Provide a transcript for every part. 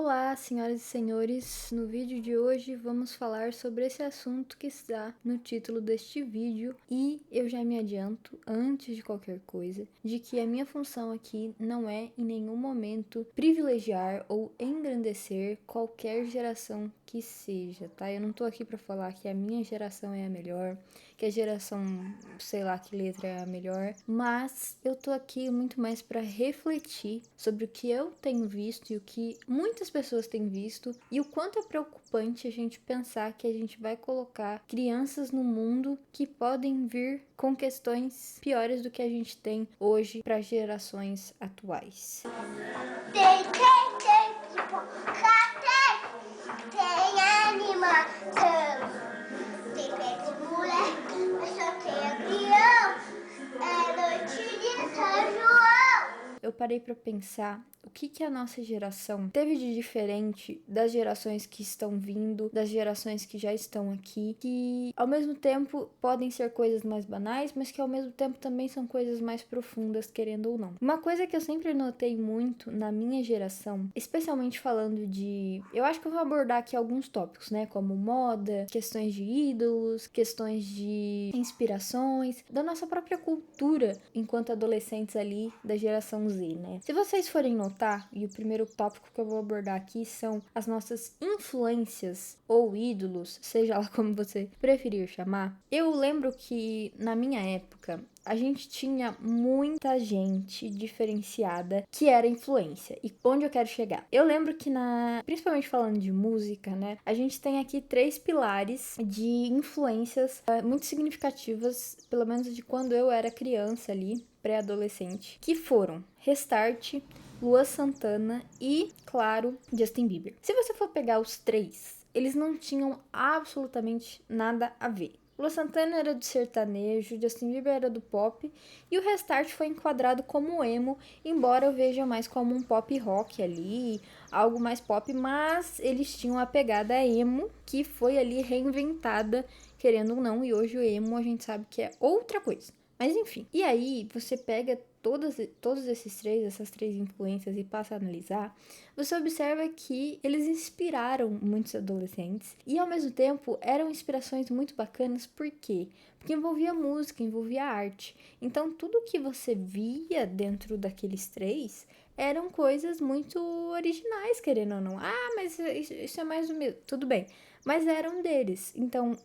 Olá, senhoras e senhores, no vídeo de hoje vamos falar sobre esse assunto que está no título deste vídeo e eu já me adianto, antes de qualquer coisa, de que a minha função aqui não é em nenhum momento privilegiar ou engrandecer qualquer geração que seja, tá? Eu não tô aqui pra falar que a minha geração é a melhor, que a geração, sei lá que letra é a melhor, mas eu tô aqui muito mais pra refletir sobre o que eu tenho visto e o que muitas pessoas têm visto e o quanto é preocupante a gente pensar que a gente vai colocar crianças no mundo que podem vir com questões piores do que a gente tem hoje para gerações atuais. Tem animação, tem pé de moleque, mas só tem avião, é noite de São João. Eu parei para pensar o que a nossa geração teve de diferente das gerações que estão vindo, das gerações que já estão aqui, que ao mesmo tempo podem ser coisas mais banais, mas que ao mesmo tempo também são coisas mais profundas, querendo ou não. Uma coisa que eu sempre notei muito na minha geração, especialmente falando de... Eu acho que eu vou abordar aqui alguns tópicos, né? Como moda, questões de ídolos, questões de inspirações, da nossa própria cultura enquanto adolescentes ali da geração Z, né? Se vocês forem notar, e o primeiro tópico que eu vou abordar aqui são as nossas influências ou ídolos, seja lá como você preferir chamar. Eu lembro que na minha época a gente tinha muita gente diferenciada que era influência. E onde eu quero chegar? Eu lembro que principalmente falando de música, né? A gente tem aqui 3 pilares de influências muito significativas, pelo menos de quando eu era criança ali, pré-adolescente, que foram Restart, Luan Santana e, claro, Justin Bieber. Se você for pegar os 3, eles não tinham absolutamente nada a ver. Luan Santana era do sertanejo, Justin Bieber era do pop e o Restart foi enquadrado como emo, embora eu veja mais como um pop rock ali, algo mais pop, mas eles tinham a pegada emo que foi ali reinventada, querendo ou não, e hoje o emo a gente sabe que é outra coisa. Mas enfim, e aí você pega todos essas três influências e passa a analisar, você observa que eles inspiraram muitos adolescentes e ao mesmo tempo eram inspirações muito bacanas, por quê? Porque envolvia música, envolvia arte. Então tudo que você via dentro daqueles 3 eram coisas muito originais, querendo ou não. Ah, mas isso é mais do mesmo. Tudo bem. Mas eram deles. Então,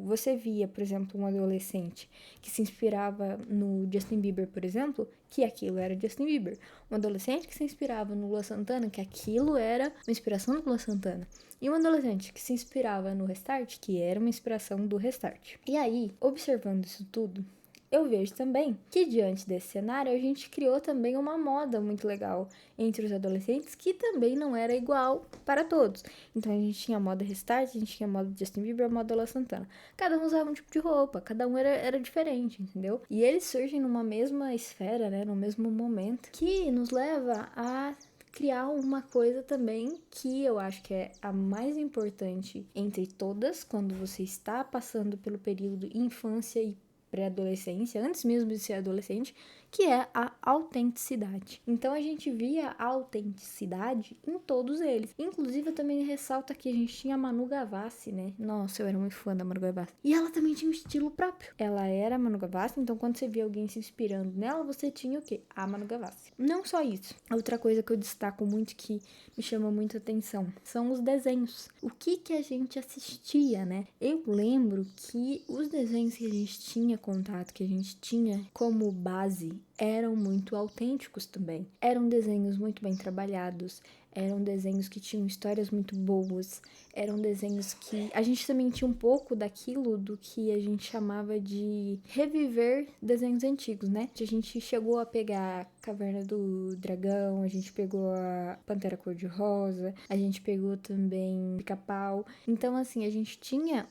você via, por exemplo, um adolescente que se inspirava no Justin Bieber, por exemplo, que aquilo era Justin Bieber. Um adolescente que se inspirava no Luan Santana, que aquilo era uma inspiração do Luan Santana. E um adolescente que se inspirava no Restart, que era uma inspiração do Restart. E aí, observando isso tudo, eu vejo também que diante desse cenário a gente criou também uma moda muito legal entre os adolescentes que também não era igual para todos. Então a gente tinha a moda Restart, a gente tinha a moda Justin Bieber, a moda Luan Santana. Cada um usava um tipo de roupa, cada um era diferente, entendeu? E eles surgem numa mesma esfera, né, no mesmo momento, que nos leva a criar uma coisa também que eu acho que é a mais importante entre todas, quando você está passando pelo período infância e pré-adolescência, antes mesmo de ser adolescente, que é a autenticidade. Então a gente via a autenticidade em todos eles. Inclusive eu também ressalto que a gente tinha a Manu Gavassi, né? Nossa, eu era muito fã da Manu Gavassi. E ela também tinha um estilo próprio. Ela era a Manu Gavassi, então quando você via alguém se inspirando nela, você tinha o quê? A Manu Gavassi. Não só isso. Outra coisa que eu destaco muito, que me chama muita atenção, são os desenhos. O que a gente assistia, né? Eu lembro que os desenhos que a gente tinha contato, que a gente tinha como base, eram muito autênticos também. Eram desenhos muito bem trabalhados, eram desenhos que tinham histórias muito boas, eram desenhos que a gente também tinha um pouco daquilo do que a gente chamava de reviver desenhos antigos, né? A gente chegou a pegar Caverna do Dragão, a gente pegou a Pantera Cor-de-Rosa, a gente pegou também Pica-Pau. Então, assim, a gente tinha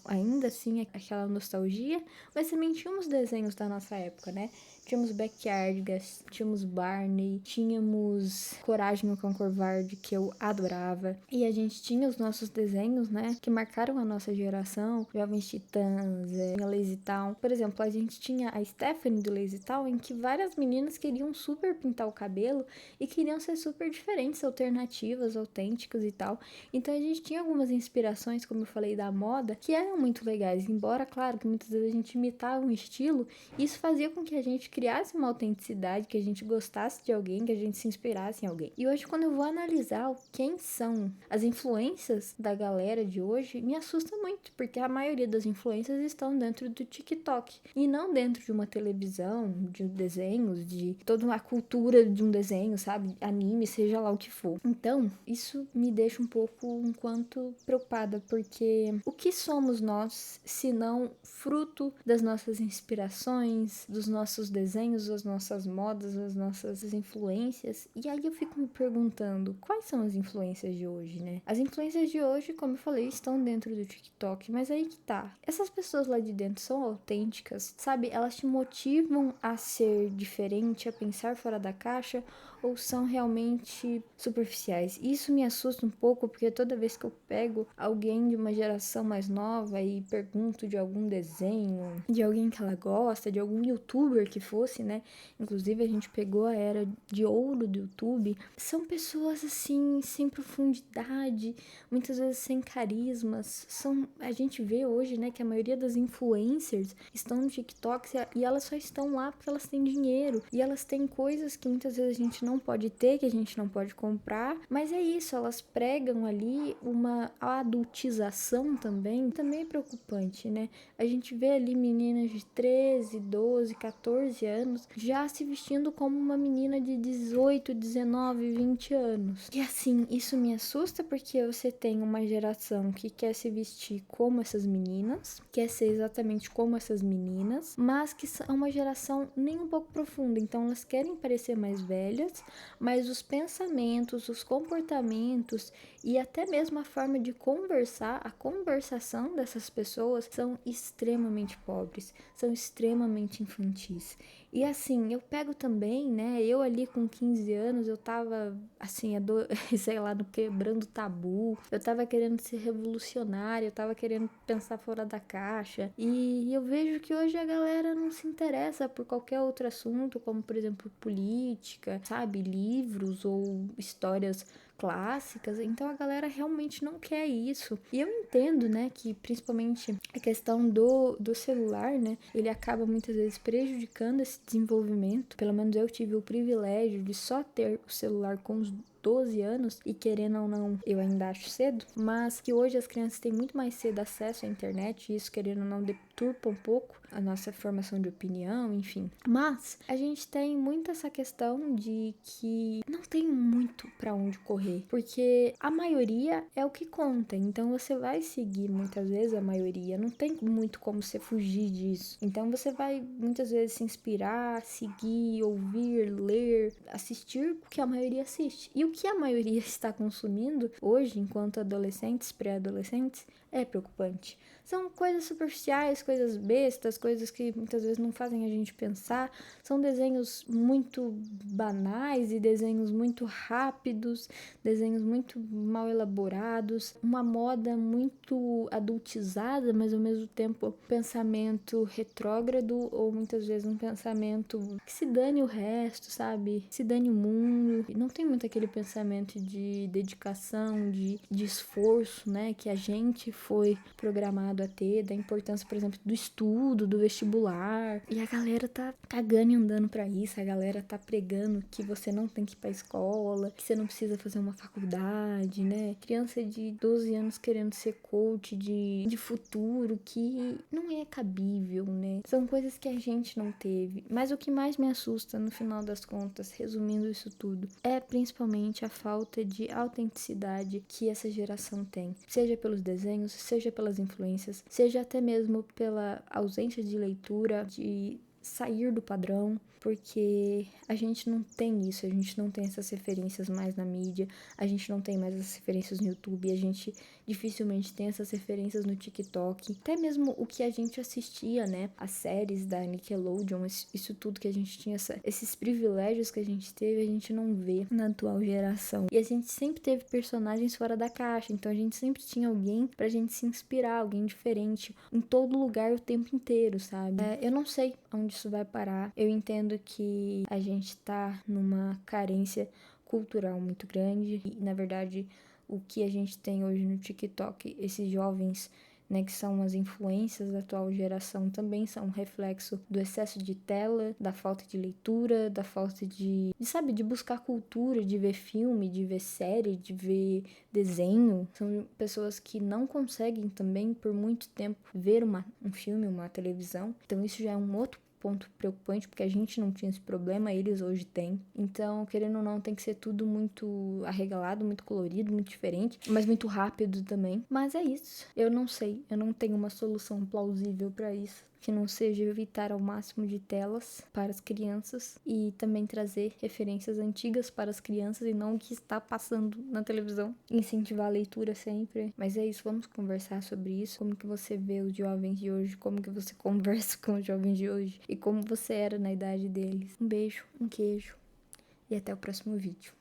ainda assim, aquela nostalgia, mas também tínhamos desenhos da nossa época, né? Tínhamos Backyardigans, tínhamos Barney, tínhamos Coragem, o Cão Covarde, que eu adorava. E a gente tinha os nossos desenhos, né, que marcaram a nossa geração, Jovens Titãs, Lazy Town. Por exemplo, a gente tinha a Stephanie do Lazy Town, em que várias meninas queriam super pintar o cabelo e queriam ser super diferentes, alternativas, autênticas e tal. Então a gente tinha algumas inspirações, como eu falei, da moda, que eram muito legais. Embora, claro, que muitas vezes a gente imitava um estilo, isso fazia com que a gente criasse uma autenticidade, que a gente gostasse de alguém, que a gente se inspirasse em alguém. E hoje, quando eu vou analisar quem são as influências da galera de hoje, me assusta muito, porque a maioria das influências estão dentro do TikTok e não dentro de uma televisão, de desenhos, de toda uma cultura de um desenho, sabe? Anime, seja lá o que for. Então, isso me deixa um pouco enquanto preocupada, porque o que somos nós, se não fruto das nossas inspirações, dos nossos desenhos, das nossas modas, das nossas influências? E aí eu fico me perguntando, quais são as influências de hoje, né? As influências de hoje, como eu falei, estão dentro do TikTok, mas aí que tá. Essas pessoas lá de dentro são autênticas, sabe? Elas te motivam a ser diferente, a pensar fora da caixa, ou são realmente superficiais? Isso me assusta um pouco, porque toda vez que eu pego alguém de uma geração mais nova e pergunto de algum desenho, de alguém que ela gosta, de algum youtuber que fosse, né? Inclusive a gente pegou a era de ouro do YouTube. São pessoas assim, sem profundidade, muitas vezes sem carismas. A gente vê hoje, né, que a maioria das influencers estão no TikTok e elas só estão lá porque elas têm dinheiro. E elas têm coisas que muitas vezes a gente não pode ter, que a gente não pode comprar. Mas é isso, elas pregam ali uma adultização também é preocupante, né? A gente vê ali meninas de 13, 12, 14 anos já se vestindo como uma menina de 18, 19, 20 anos. E assim, isso me assusta porque você tem uma geração que quer se vestir como essas meninas, quer ser exatamente como essas meninas, mas que é uma geração nem um pouco profunda. Então elas querem parecer mais velhas, mas os pensamentos, os comportamentos e até mesmo a forma de conversar, a conversação dessas pessoas são extremamente pobres, são extremamente infantis. E assim, eu pego também, né, eu ali com 15 anos, eu tava assim, sei lá, quebrando tabu, eu tava querendo ser revolucionária, eu tava querendo pensar fora da caixa, e eu vejo que hoje a galera não se interessa por qualquer outro assunto, como por exemplo política, sabe, livros ou histórias clássicas, então a galera realmente não quer isso. E eu entendo, né, que principalmente a questão do celular, né, ele acaba muitas vezes prejudicando esse desenvolvimento. Pelo menos eu tive o privilégio de só ter o celular com os 12 anos, e querendo ou não, eu ainda acho cedo, mas que hoje as crianças têm muito mais cedo acesso à internet, e isso, querendo ou não, deturpa um pouco a nossa formação de opinião, enfim. Mas a gente tem muito essa questão de que não tem muito pra onde correr, porque a maioria é o que conta, então você vai seguir muitas vezes a maioria, não tem muito como você fugir disso. Então você vai muitas vezes se inspirar, seguir, ouvir, ler, assistir o que a maioria assiste. E o que a maioria está consumindo hoje, enquanto adolescentes, pré-adolescentes, é preocupante. São coisas superficiais, coisas bestas, coisas que muitas vezes não fazem a gente pensar. São desenhos muito banais e desenhos muito rápidos, desenhos muito mal elaborados, uma moda muito adultizada, mas ao mesmo tempo pensamento retrógrado, ou muitas vezes um pensamento que se dane o resto, sabe? Se dane o mundo. Não tem muito aquele pensamento de dedicação, de esforço, né? Que a gente foi programado a ter, da importância, por exemplo, do estudo, do vestibular. E a galera tá cagando e andando pra isso, a galera tá pregando que você não tem que ir pra escola, que você não precisa fazer uma faculdade, né? Criança de 12 anos querendo ser coach de futuro, que não é cabível, né? São coisas que a gente não teve. Mas o que mais me assusta, no final das contas, resumindo isso tudo, é principalmente a falta de autenticidade que essa geração tem. Seja pelos desenhos, seja pelas influências, seja até mesmo pela ausência de leitura, de sair do padrão, porque a gente não tem isso, a gente não tem essas referências mais na mídia, a gente não tem mais essas referências no YouTube, a gente dificilmente tem essas referências no TikTok, até mesmo o que a gente assistia, né, as séries da Nickelodeon, isso tudo que a gente tinha, esses privilégios que a gente teve, a gente não vê na atual geração. E a gente sempre teve personagens fora da caixa, então a gente sempre tinha alguém pra gente se inspirar, alguém diferente, em todo lugar o tempo inteiro, sabe? Eu não sei onde isso vai parar, eu entendo que a gente tá numa carência cultural muito grande e, na verdade, o que a gente tem hoje no TikTok, esses jovens, né, que são as influências da atual geração, também são um reflexo do excesso de tela, da falta de leitura, da falta sabe, de buscar cultura, de ver filme, de ver série, de ver desenho. São pessoas que não conseguem também, por muito tempo, ver um filme, uma televisão. Então isso já é um outro ponto preocupante, porque a gente não tinha esse problema, eles hoje têm. Então, querendo ou não, tem que ser tudo muito arregalado, muito colorido, muito diferente, mas muito rápido também. Mas é isso. Eu não sei, eu não tenho uma solução plausível para isso, que não seja evitar ao máximo de telas para as crianças e também trazer referências antigas para as crianças e não o que está passando na televisão. Incentivar a leitura sempre. Mas é isso, vamos conversar sobre isso. Como que você vê os jovens de hoje, como que você conversa com os jovens de hoje e como você era na idade deles. Um beijo, um queijo e até o próximo vídeo.